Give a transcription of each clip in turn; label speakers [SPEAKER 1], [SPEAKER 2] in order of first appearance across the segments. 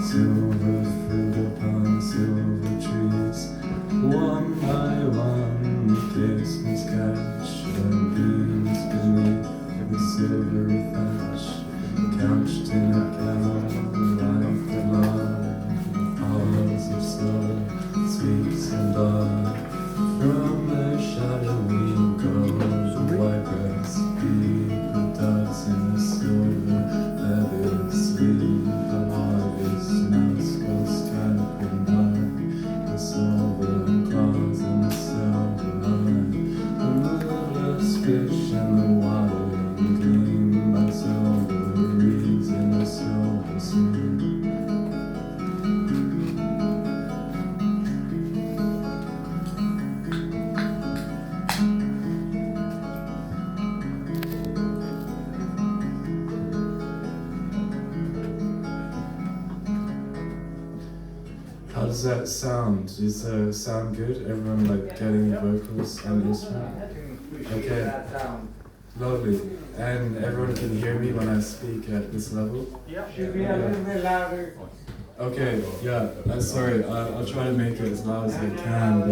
[SPEAKER 1] silver fruit upon silver trees. One by one, placements catch the beams beneath the silvery thatch, couched in a candlelight of love, hollows of silver, sweets and blood. From their shadowy gold, the white breasts feed the ducks in the silver feathered sleep. The harvest mouse goes scampering by, the silver claws and the silver line. The moveless fish in the water gleam by silver reeds in the silver sea. How does that sound? Does it sound good? Everyone like getting the vocals and the instrument? Okay, lovely. And everyone can hear me when I speak at this level?
[SPEAKER 2] Should be a little bit louder.
[SPEAKER 1] Okay, yeah, I'm sorry, I'll try to make it as loud as I can,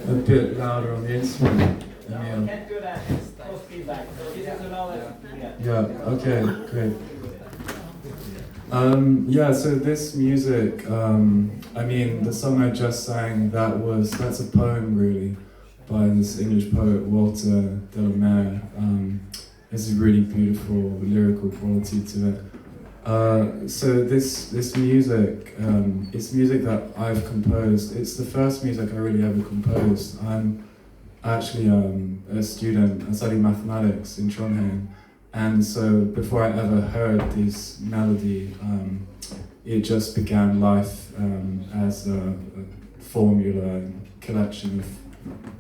[SPEAKER 1] a bit louder on the instrument.
[SPEAKER 2] Can't do that, it's close feedback. This is another.
[SPEAKER 1] Yeah, okay, great. Yeah, so this music, I mean, the song I just sang, that's a poem really, by this English poet Walter de la Mare. There's a really beautiful lyrical quality to it. So this music, it's music that I've composed. It's the first music I really ever composed. I'm actually a student, I study mathematics in Trondheim, and so before I ever heard this melody, it just began life as a formula, collection of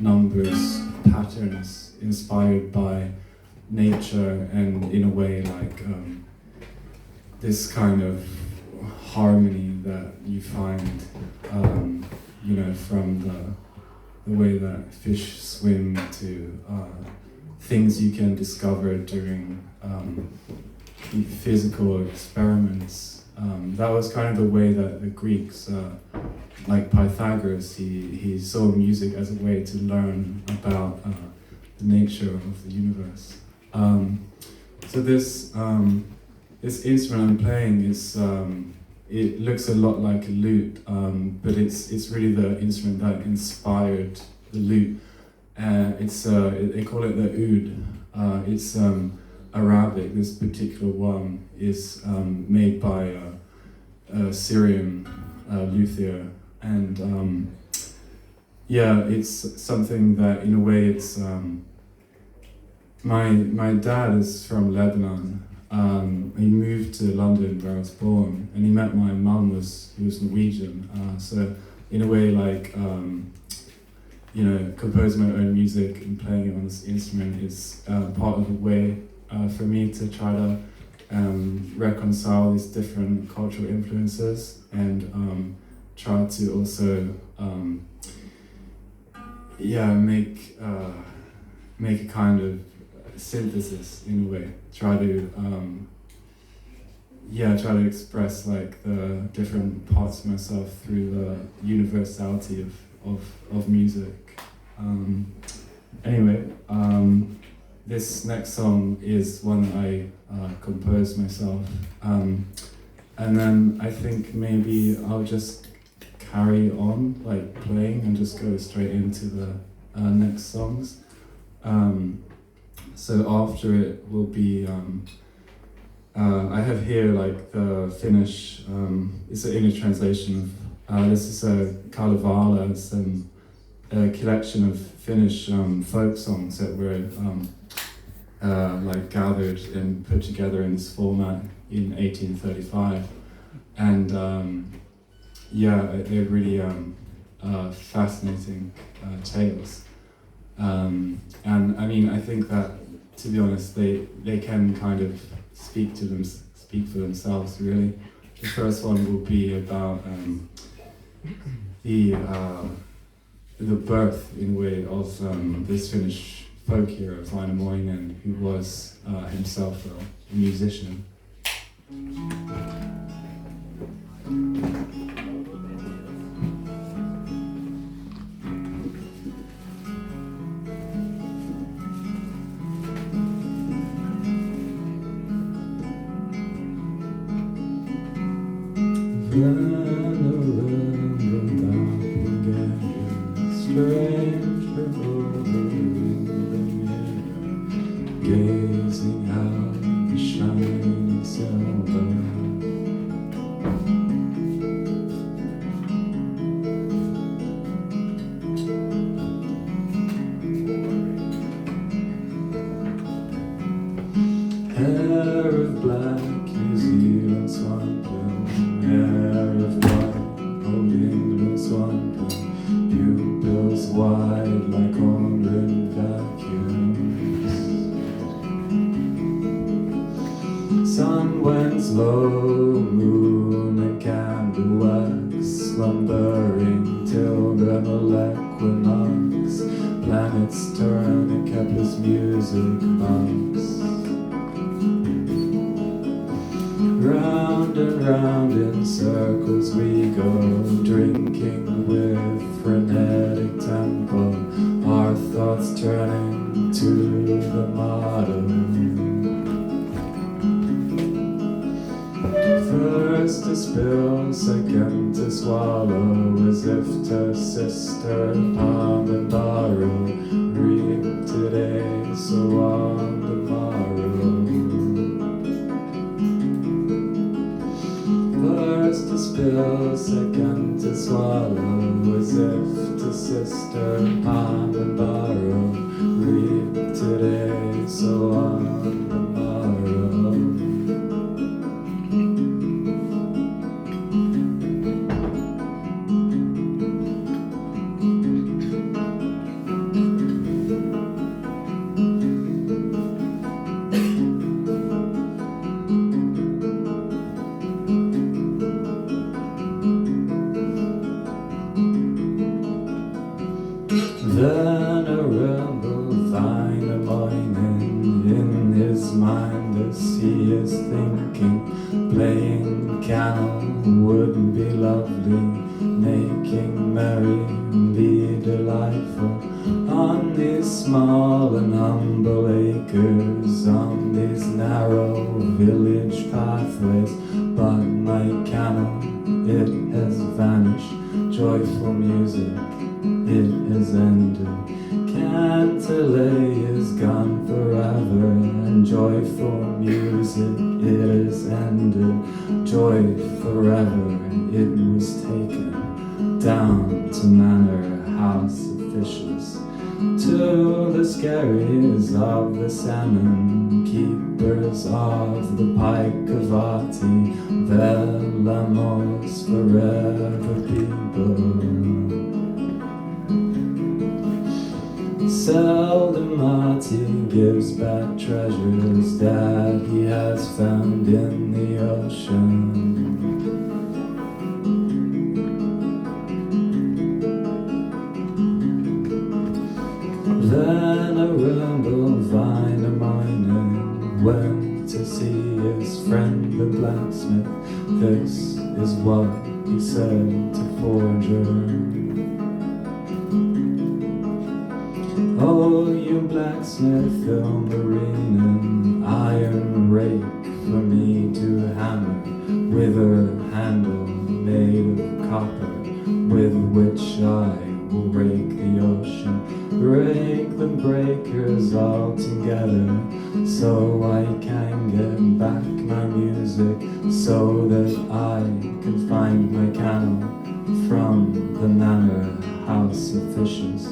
[SPEAKER 1] numbers, patterns inspired by nature, and in a way like this kind of harmony that you find, from the way that fish swim to things you can discover during physical experiments. That was kind of the way that the Greeks, like Pythagoras, he saw music as a way to learn about the nature of the universe. So this instrument I'm playing is it looks a lot like a lute, but it's really the instrument that inspired the lute. They call it the oud. It's Arabic. This particular one is made by a Syrian luthier, and it's something that in a way it's my dad is from Lebanon. He moved to London where I was born, and he met my mum who was Norwegian. So in a way, like composing my own music and playing it on this instrument is part of a way for me to try to reconcile these different cultural influences and try to also make a kind of synthesis in a way. Try to express like the different parts of myself through the universality of music. This next song is one that I composed myself, and then I think maybe I'll just carry on like playing and just go straight into the next songs. So after it will be, I have here like the Finnish, it's an English translation of, this is a Kalevala, it's a collection of Finnish folk songs that were like gathered and put together in this format in 1835. And they're really fascinating tales. And I mean, I think that, to be honest, they can kind of speak for themselves, really. The first one will be about the birth, in a way, of this Finnish folk hero, Wainamoinen, who was himself a musician. Gazing out the shining silver. Hair of black New Zealand swampland, hair of white old England swampland, pupils wide like horned vacuums. Sun winds low, moon and candle wax, slumbering till the equinox. Planets turn and Kepler's music box. Round and round in circles we go, drinking with frenetic tempo, our thoughts turning to the motto. First to spill, second to swallow, as if to sister, palm and borrow. Reap today, so on the morrow. First to spill, second to swallow, as if to sister, palm and borrow. Reap today, so on the morrow. Venerable Wainamoinen, in his mind as he is thinking, playing canon would be lovely, making merry and be delightful, on these small and humble acres, on these narrow village pathways. But my canon, it has vanished, joyful music, it has ended. Cantilay is gone forever, and joyful music, it is ended. Joy forever, it was taken down to manor house officials, to the skerries of the salmon, keepers of the pike of Arti, Velamos forever people. Seldom Marty gives back treasures that he has found in the ocean. Venerable Wainamoinen went to see his friend the blacksmith. This is what he said to Forger. Oh, you blacksmith, Ilmarinen, iron rake for me to hammer, with a handle made of copper, with which I will rake the ocean, break the breakers all together, so I can get back my music, so that I can find my canon from the manor house officials,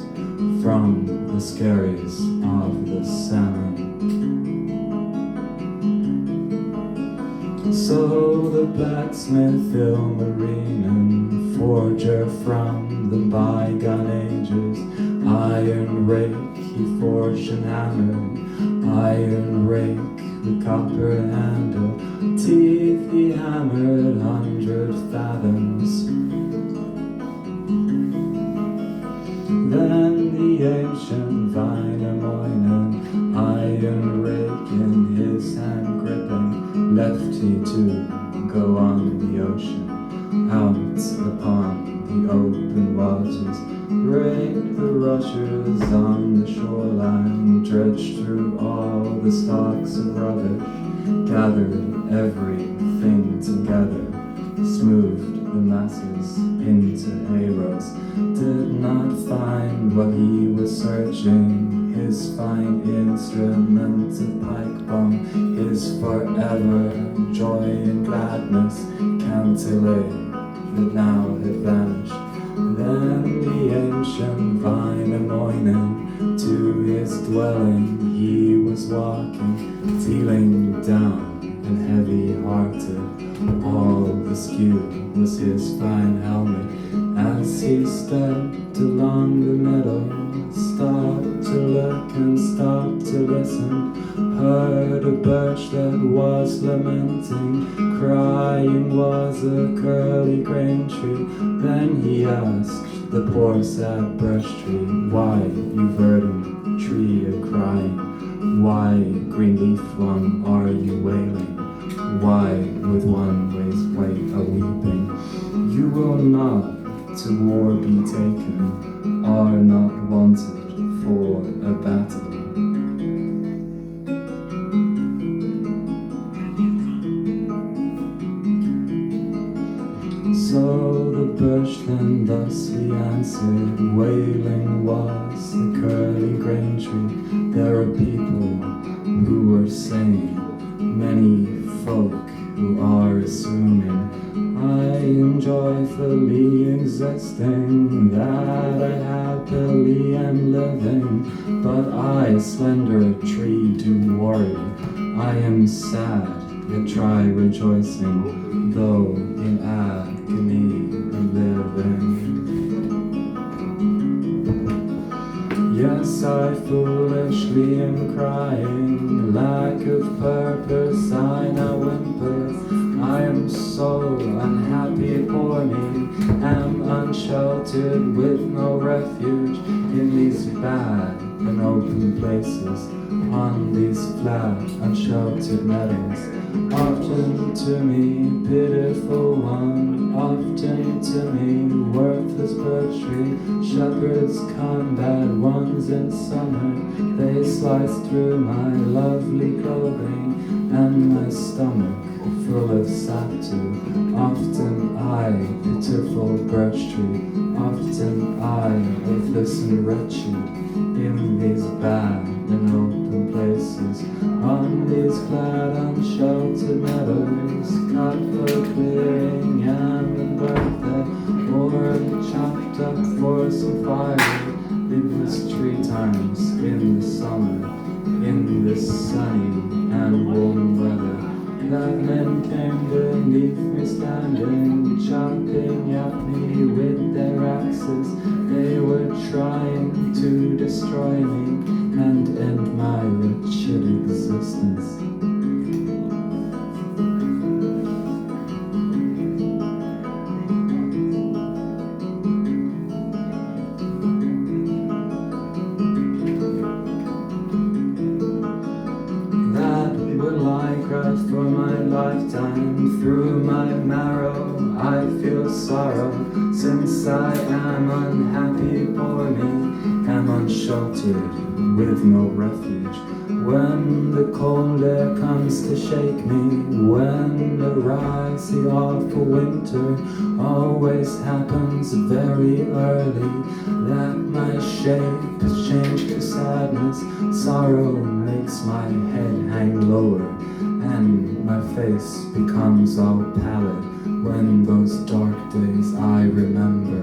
[SPEAKER 1] from the skerries of the salmon. So the blacksmith Ilmarinen, forger from the bygone ages, iron rake he forged and hammered, iron rake the copper handle, teeth he hammered 100 fathoms. Then the ancient Wainamoinen to go on the ocean, out upon the open waters, break the rushers on the shoreline, dredge through all the stalks of rubbish, gathered everything together, smoothed the masses into arrows, did not find what he was searching, his fine instrument of pike bone, his forever joy and gladness, Cantilever that now had vanished. Then the ancient vine anointing to his dwelling he was walking, feeling down and heavy-hearted. All askew was his fine helmet as he stepped along the meadow, stopped to look and stopped to listen, heard a birch that was lamenting, crying was a curly grain tree. Then he asked the poor sad birch tree, why, you verdant tree a-crying? Why, green leaf one, are you wailing? Why, with one waist weight a-weeping? You will not to war be taken, are not wanted for a battle. So the birch then thusly answered, wailing was the curly grain tree. There are people who were saying, many folk who are assuming, I am joyfully existing, that I happily am living, but I, slender tree, do worry. I am sad, yet try rejoicing, though in agony living. Yes, I foolishly am crying, lack of purpose I now whimper. I am so unhappy, poor me, am unsheltered with no refuge in these bad and open places, on these flat unsheltered meadows. Often to me, pitiful one, often to me, worthless birch tree, shepherds come, bad ones in summer, they slice through my lovely clothing, and my stomach full of sap too. Often I, pitiful birch tree, often I, worthless and wretched, in these bad and open places, on these glad unsheltered meadows, cut for clearing and the birthday, or chopped up for some fire. It was tree times in the summer, in this sunny and warm weather, that men came beneath me standing, chopping at me with their axes. They were trying to destroy me and end my wretched existence. For my lifetime, through my marrow I feel sorrow, since I am unhappy, poor me, am unsheltered with no refuge. When the cold air comes to shake me, when arrives the awful winter, always happens very early, that my shape has changed to sadness, sorrow makes my head hang lower, and my face becomes all pallid when those dark days I remember,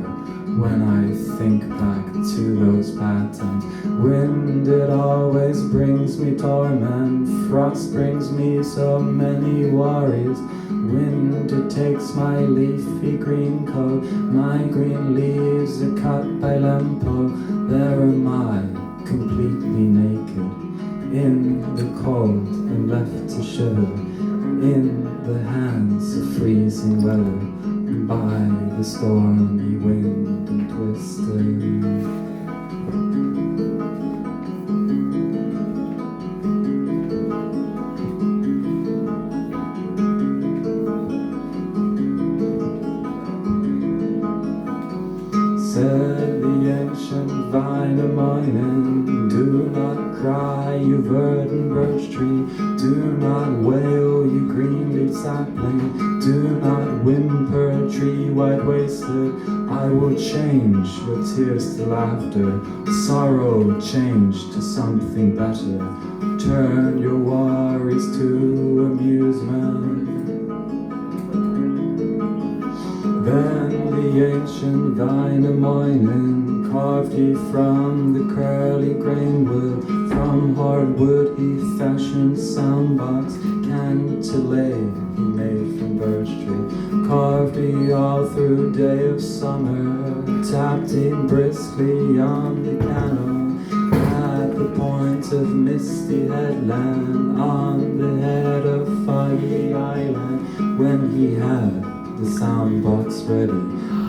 [SPEAKER 1] when I think back to those bad times. Wind, it always brings me torment, frost brings me so many worries. Wind, it takes my leafy green coat, my green leaves are cut by Lempo. There am I, completely naked, in the cold and left to shiver, in the hands of freezing weather, by the stormy wind and twisted. cry, you verdant birch tree. Do not wail, you green-leaved sapling. Do not whimper, tree white wasted. I will change your tears to laughter, sorrow change to something better. Turn your worries to amusement. Then the ancient Wainamoinen carved he from the curly grain wood. From hardwood he fashioned soundbox, cantilever he made from birch tree. Carved he all through day of summer, tapped him briskly on the piano. At the point of misty headland, on the head of foggy island, when he had the soundbox ready,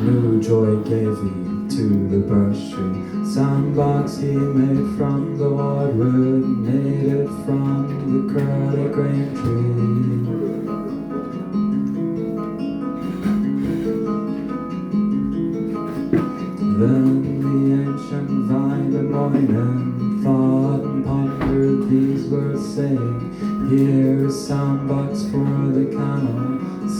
[SPEAKER 1] new joy gave he to the birch tree. Soundbox he made from the hardwood, made it from the curly grain tree. Then the ancient Wainamoinen thought and pondered these words, saying, here is soundbox for the canal.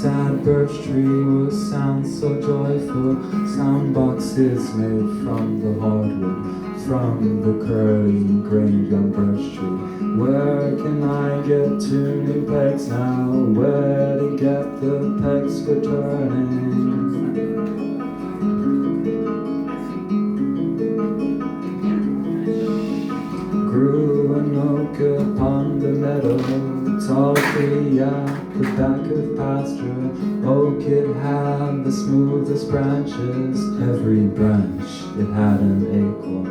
[SPEAKER 1] Sad birch tree will sound so joyful. Soundbox is made from the hardwood, from the curly grained young birch tree. Where can I get tuning pegs now? Where to get the pegs for turning? Grew an oak upon the meadow, tall tree at the back of pasture. Oak it had the smoothest branches, every branch it had an acorn.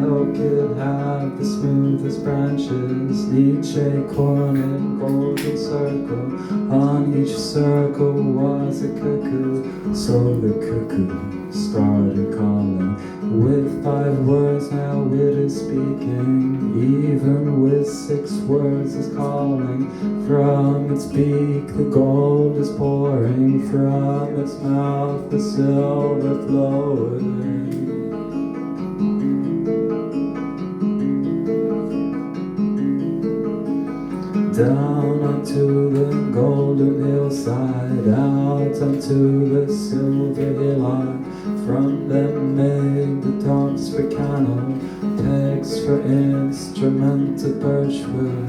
[SPEAKER 1] Oak it had the smoothest branches, each acorn in golden circle. On each circle was a cuckoo, so the cuckoo started calling. With 5 words now it is speaking, even with 6 words is calling. From its beak the gold is pouring, from its mouth the silver flowing. Down onto the golden hillside, out onto the silver hillock. From them made the tops for canal, pegs for instrument of birchwood.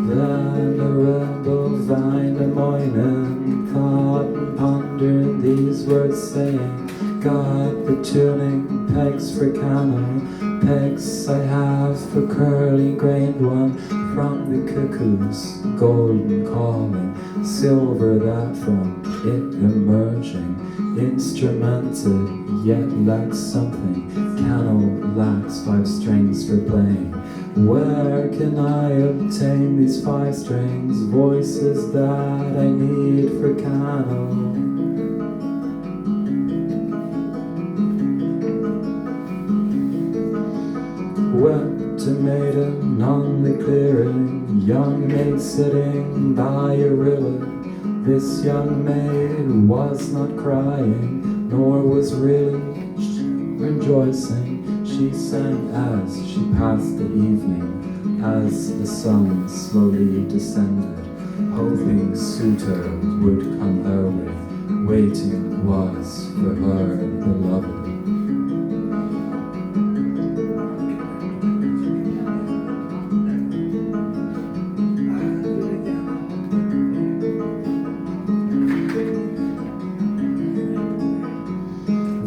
[SPEAKER 1] Then a rebel Wainamoinen thought and pondered these words, saying, got the tuning pegs for canal, pegs I have for curly grained one. From the cuckoo's golden calling, silver that from it emerging. Instrumented yet lacks something, canal lacks 5 strings for playing. Where can I obtain these 5 strings, voices that I need for canal? Wept a maiden on the clearing, young maid sitting by a river. This young maid was not crying, nor was really rejoicing. She sang as she passed the evening, as the sun slowly descended, hoping suitor would come her way, waiting was for her beloved.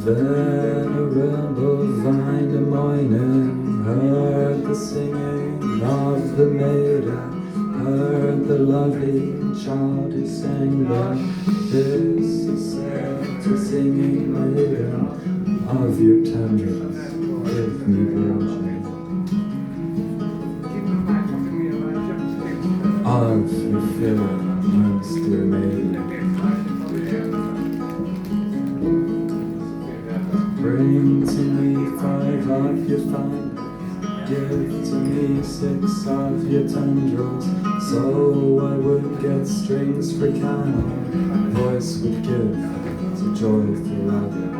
[SPEAKER 1] Then a rebel Wainamoinen heard the singing of the maiden, heard the lovely child who sang there. This he said to singing maiden, of your tenderness give me virgin, of your feeling most dear maiden. Bring to me 5 of your fine, give to me 6 of your tendrils, so I would get strings for canal, voice would give to joyful love you.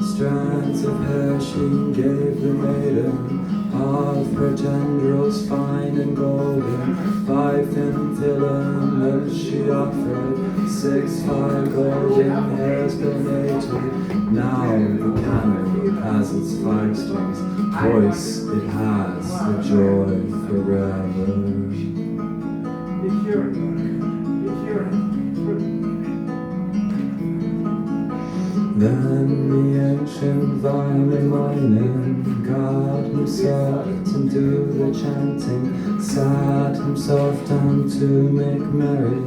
[SPEAKER 1] Strands of hair she gave the maiden, of her tendrils fine and golden. 5 thin filaments she offered, 6 high golden hairs donated. Now the piano has its 5 strings, voice it has the joy forever. Then the ancient violin God himself to do the chanting, sat himself down to make merry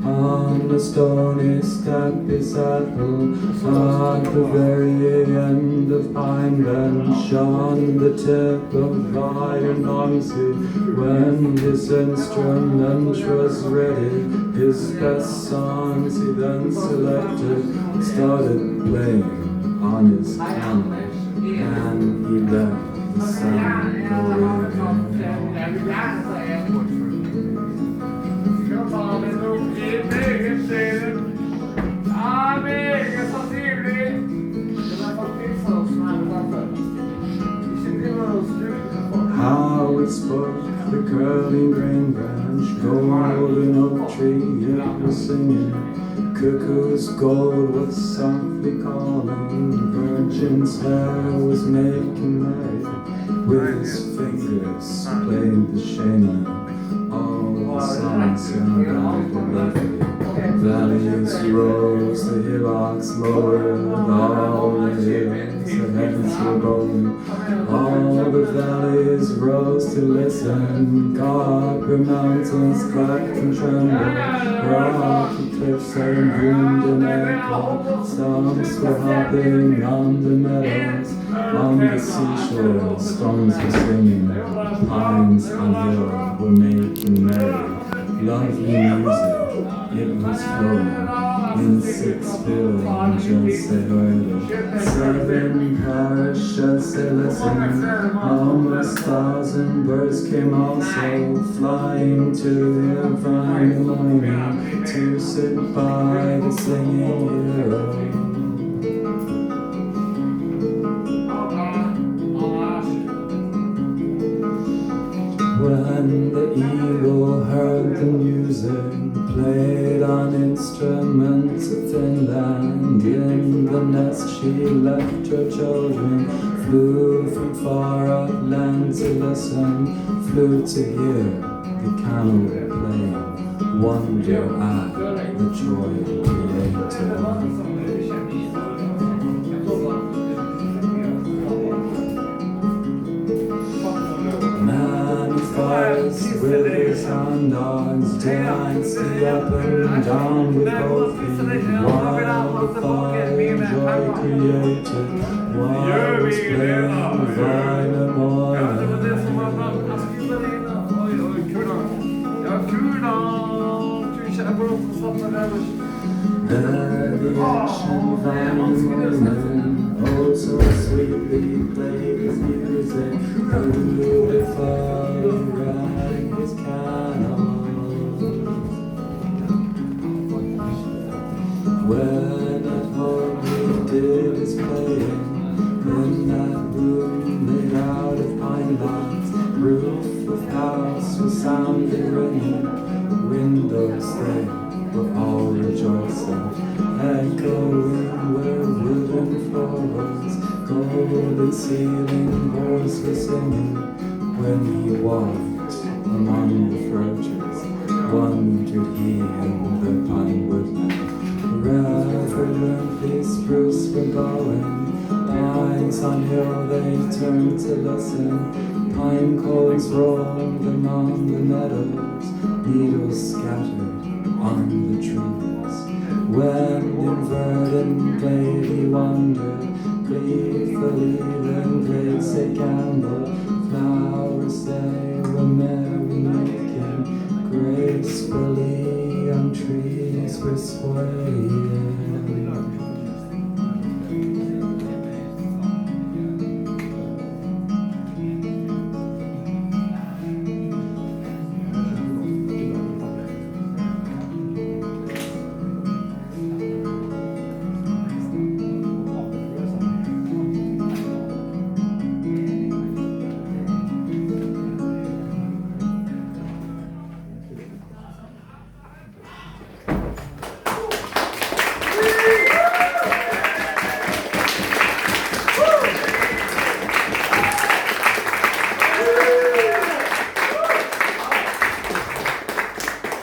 [SPEAKER 1] on the stony step beside him. At the very end of pine bench, on the tip of violin armsy, when his instrument was ready, his best songs he then selected, started playing on his piano, and he let the sound go in. How it spoke, the curling grain branch, golden oak tree, it was singing. Cuckoo's gold was softly calling, virgin's hair was making merry, with his fingers playing the Shema, all the songs sound out the valleys rose, the hillocks lowered, all the hills, the heavens were rolling, all the valleys rose to listen, copper mountains clapped and trembled, rocky cliffs and boomed and echoed, songs were hopping on the meadows, on the seashore, stones were singing, pines on hill were making merry, lovely music, it was flowing, in 6 villages they heard it, 7 parishes they listened, almost 1,000 birds came also, flying to the divine morning, to sit by the singing hero. When the eagle heard the music, played on instruments of Finland, in the nest she left her children, flew from far off land to listen, flew to hear the camel playing, wonder at the joy created. With his dogs, danced up and down with both feet, while the fire joy created, while was playing violin morning. There the ancient violin, oh so sweetly played his music, beautiful rang his canon. When at home he did his playing, in that room made out of pine logs, roof of house was soundly ringing, windows they were all rejoicing, echoing were wooden floors, golden ceiling boards were singing, when he walked among the fir trees, wondered he in the pine woodland, reverently spruce were going, pines on hill they turned to listen, pine cones rolled among the meadows, needles scattered on the trees. When in verdant glade he wandered, gleefully then glades they gambled, flowers they were merry making, gracefully on trees were swaying.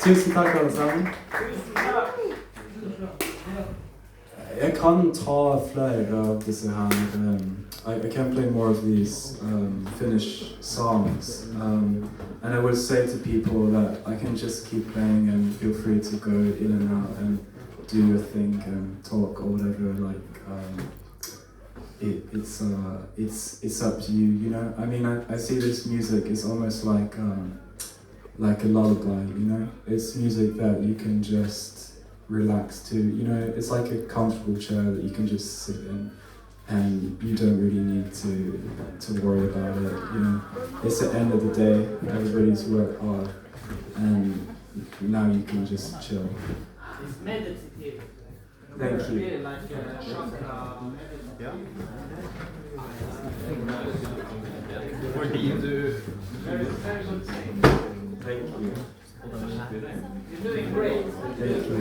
[SPEAKER 1] Tusen takk, alle sammen. Jeg kan ta flere av disse her. I can play more of these Finnish songs. And I would say to people that I can just keep playing and feel free to go in and out and do your thing and talk or whatever. Like, it's up to you, you know? I mean, I see this music is almost like a lullaby, you know? It's music that you can just relax to, you know? It's like a comfortable chair that you can just sit in and you don't really need to worry about it, you know? It's the end of the day, everybody's worked hard and now you can just chill.
[SPEAKER 2] It's meditative.
[SPEAKER 1] Thank you.
[SPEAKER 2] Really like chakra.
[SPEAKER 3] Yeah.
[SPEAKER 2] Very, very good thing.
[SPEAKER 1] Thank you.
[SPEAKER 2] You're doing great.
[SPEAKER 1] Thank you.